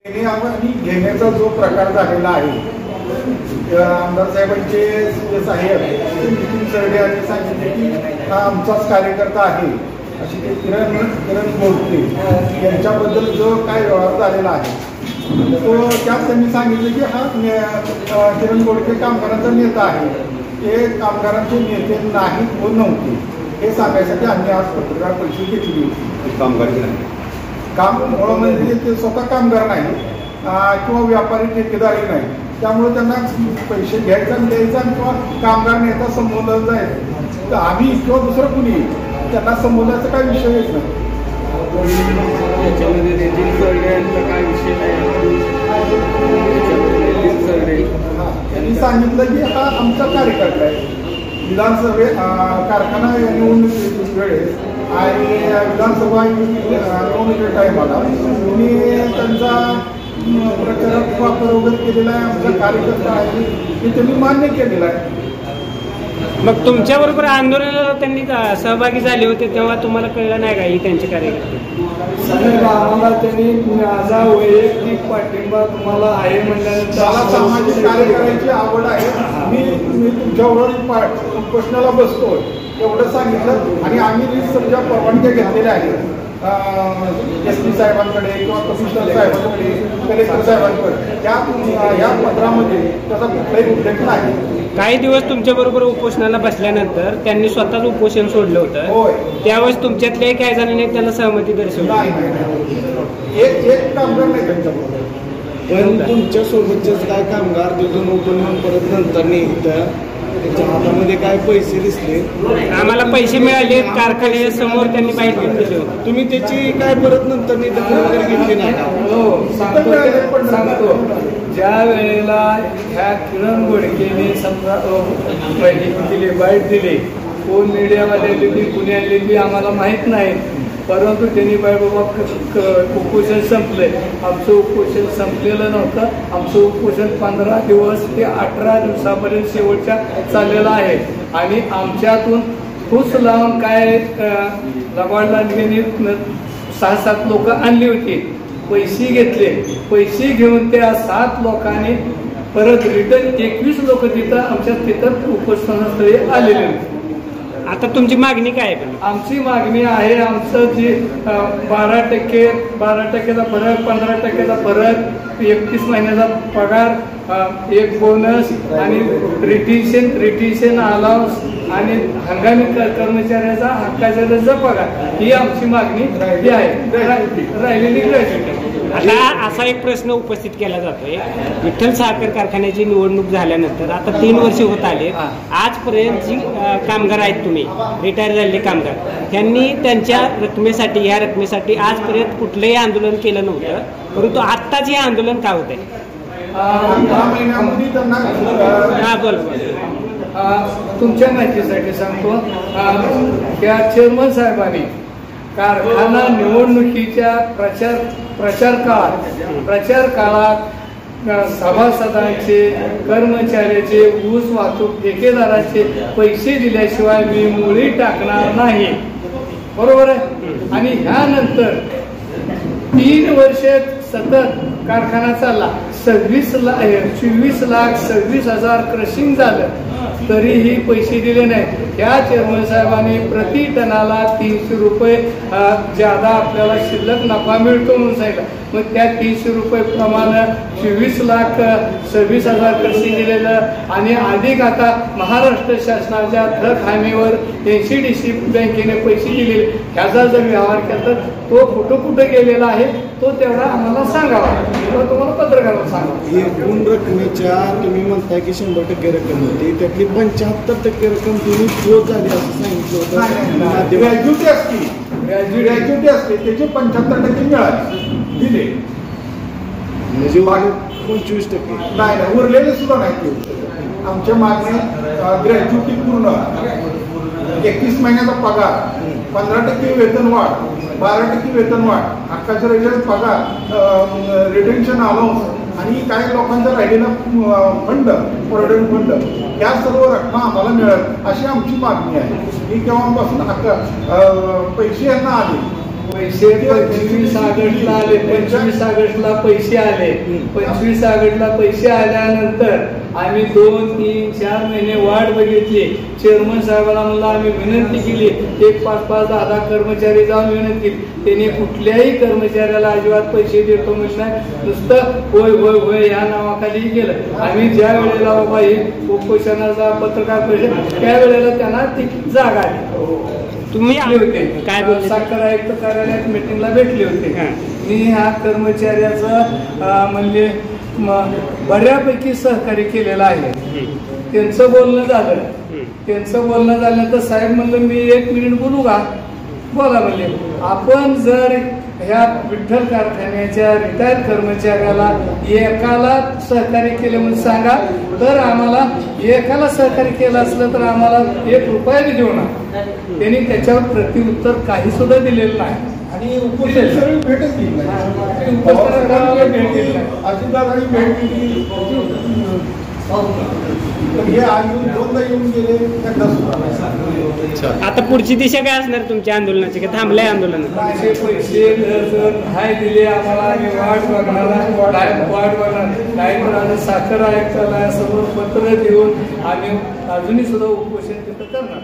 आणि घेण्याचा जो प्रकार झालेला आहे, आमदार साहेबांचे जे साहेब नितीन सरडे यांनी सांगितले की हा आमचाच कार्यकर्ता आहे, अशी ते किरण गोडके यांच्याबद्दल जो काय व्यवहार झालेला आहे तो त्यात त्यांनी सांगितले की हा किरण गोडके कामगारांचा नेता आहे, ते कामगारांचे नेते नाहीत व नव्हते हे सांगायसाठी आम्ही आज पत्रकार परिषद घेतली होती. कामगार नाही, काम म्हणजे ते स्वतः कामगार नाही किंवा व्यापारी ठेकेदारी नाही, त्यामुळे त्यांना पैसे घ्यायचा आणि द्यायचा किंवा कामगार नेता संबोधन जायचं तर आम्ही किंवा दुसरं कुणी त्यांना संबोधायचा काही विषय येत नाही. याच्यामध्ये नितीन सरडे यांचा काय विषय नाही. नितीन सरडे यांनी सांगितलं की हा आमचा कार्यकर्ता आहे. विधानसभे कारखाना निवडणुकीच्या वेळेस आणि विधानसभा निवडणुकीच्या टायमाला मी त्यांचा प्रचारात वापर वगैरे केलेला आहे, आमचा कार्यकर्ता आहे हे त्यांनी मान्य केलेला आहे. मग तुमच्याबरोबर आंदोलनाला त्यांनी सहभागी झाले होते तेव्हा तुम्हाला कळलं नाही का ही त्यांचे कार्यकर्ते? साहेब आम्हाला त्यांनी माझा वैयक्तिक पाठिंबा तुम्हाला आहे म्हणल्यानंतर मला सामाजिक कार्य करायची आवड आहे, मी तुमच्याबरोबर प्रश्नाला बसतो एवढं सांगितलं आणि आम्ही समजा परवानग्या घेतलेल्या आहेत SP साहेबांकडे किंवा कमिशनर साहेबांकडे, कलेक्टर साहेबांकडे. या पत्रामध्ये त्याचा कुठलाही उल्लेख नाही. काही दिवस तुमच्या बरोबर उपोषणाला बसल्यानंतर त्यांनी स्वतःच उपोषण सोडलं होतं, त्यावेळेस तुमच्यातल्याही काही जणांनी त्याला सहमती दर्शवली नाही. एक कामगार नाही त्यांच्याबरोबर, पण तुमच्या सोबतचेच काय कामगार तिथून उठून परत नंतर त्यांच्या हातामध्ये काय पैसे दिसले, आम्हाला पैसे मिळाले कारखान्याच्या समोर त्यांनी बाईट घेऊन दिले होते. तुम्ही त्याची काय परत नंतर दखल वगैरे घेतली नाही? हो सांगतो. ज्या वेळेला ह्या किरण गोडकेने समजा दिले बाईट दिली, कोण मीडियामध्ये आलेली कुणी आलेली आम्हाला माहीत नाही, परंतु त्यांनी बाबा उपोषण संपले. आमचं उपोषण संपलेलं नव्हतं, आमचं उपोषण 15 दिवस ते 18 दिवसापर्यंत शेवटच्या चाललेलं आहे आणि आमच्यातून फूस लावून काय लबाड लांडगेने 6-7 लोक आणली होती, पैसे घेतले, पैसे घेऊन त्या 7 लोकांनी परत रिटर्न 21 लोक तिथं उपोषणास्थळी आलेले होते. आता तुमची मागणी काय आहे? आमची मागणी आहे, आमचं जी 12%चा फरक, 15%चा फरक, 31 महिन्याचा पगार, एक बोनस आणि रिटेन्शन अलाउन्स आणि हंगामी कर्मचाऱ्याचा हक्काचा पगार ही आमची मागणी ही आहे. राहिलेली ग्रॅज्युटी. आता असा एक प्रश्न उपस्थित केला जातोय, विठ्ठल साखर कारखान्याची निवडणूक झाल्यानंतर आता 3 वर्ष होत आले, आजपर्यंत जी कामगार आहेत तुम्ही रिटायर झालेले कामगार, त्यांनी त्यांच्या रकमेसाठी या रकमेसाठी आजपर्यंत कुठलंही आंदोलन केलं नव्हतं, परंतु आत्ताच हे आंदोलन का होत आहे? हा बोल. तुमच्या माहितीसाठी सांगतो, त्या चेअरमन साहेबांनी कारखाना निवडणुकीच्या प्रचार काळात सभासदांचे, कर्मचाऱ्याचे, ऊस वाहतूक ठेकेदाराचे पैसे दिल्याशिवाय मी मुळी टाकणार नाही, बरोबर आहे. आणि ह्यानंतर 3 वर्ष सतत कारखाना चालला, 24,26,000 क्रशिंग झालं, तरीही पैसे दिले नाही. त्या चेअरमन साहेबांनी प्रति टनाला 300 रुपये ज्यादा आपल्याला शिल्लक नफा मिळतो म्हणून सांगितलं. मग त्या 300 रुपये प्रमाणे 24,26,000 क्रशिंग दिलेलं आणि अधिक आता महाराष्ट्र शासनाच्या थक हमीवर NCDC बँकेने पैसे दिलेले, ह्याचा जर व्यवहार केला तर तो कुठं गेलेला आहे तो तेवढा आम्हाला सांगावा किंवा तुम्हाला पत्रकारांना सांगा. एकूण रकमेच्या तुम्ही म्हणताय की 100% रक्कम होती, त्यातली 75% रक्कम तुम्ही पोच झाली असं सांगितलं होतं. ग्रॅज्युटी असते त्याचे 75% मिळाले दिले, म्हणजे 25% नाही उरलेले सुद्धा नाही. आमच्या मागण्या ग्रॅज्युटी पूर्ण, 31 महिन्याचा पगार, 15% वेतनवाढ, 12% वेतनवाढ, हक्काच्या राहिलेला पगार, रिटेन्शन अलाउन्स आणि काही लोकांचा राहिलेला फंड, प्रॉव्हिडंट फंड, या सर्व रक्कम आम्हाला मिळेल अशी आमची मागणी आहे. ही केव्हापासून पैसे यांना आले पैसे 25 ऑगस्टला आले, 25 ऑगस्टला पैसे आले. 25 ऑगस्टला पैसे आल्यानंतर आम्ही 2, 3, 4 महिने वाट बघितली. चेअरमन साहेबांना म्हणलं, आम्ही विनंती केली, 1, 5, 5, 10 कर्मचारी जाऊन विनंती केली. त्यांनी कुठल्याही कर्मचाऱ्याला अजिबात पैसे देतो म्हणजे नाही, नुसतं होय होय होय या नावाखाली गेलं. आम्ही ज्या वेळेला बाबा हे उपोषणाचा पत्रकार परिषद त्यावेळेला त्यांना ती जागा आली. तुम्ही होते काय बोलले? साखर आयुक्त कार्यालयात मीटिंगला भेटले होते. मी ह्या कर्मचाऱ्याचं म्हणजे बऱ्यापैकी सहकार्य केलेलं आहे. त्यांचं बोलणं झालं तर साहेब म्हणलं, मी 1 मिनिट बोलू का? बोला म्हणले. आपण जर ह्या विठ्ठल कारखान्याच्या रिटायर कर्मचाऱ्याला एकाला सहकार्य केले म्हणून सांगा, तर आम्हाला एकाला सहकार्य केलं असलं तर आम्हाला 1 रुपया बी देऊ नका. त्यांनी त्याच्यावर प्रतिउत्तर काही सुद्धा दिलेलं नाही. आणि उपोषण सगळी भेटच दिली अजितदादांनी भेट दिली. हे आयोजन 2दा येऊन गेले, एकदा सुद्धा. आता पुढची दिशा काय असणार तुमच्या आंदोलनाची? का थांबलंय आंदोलन? पैसे जर नाही दिले आम्हाला, आम्ही वाट बघणार. नाहीतर आम्ही साखर आयुक्तालयासमोर पत्र देऊन आम्ही अजूनही सुद्धा उपोषण तिथं करणार.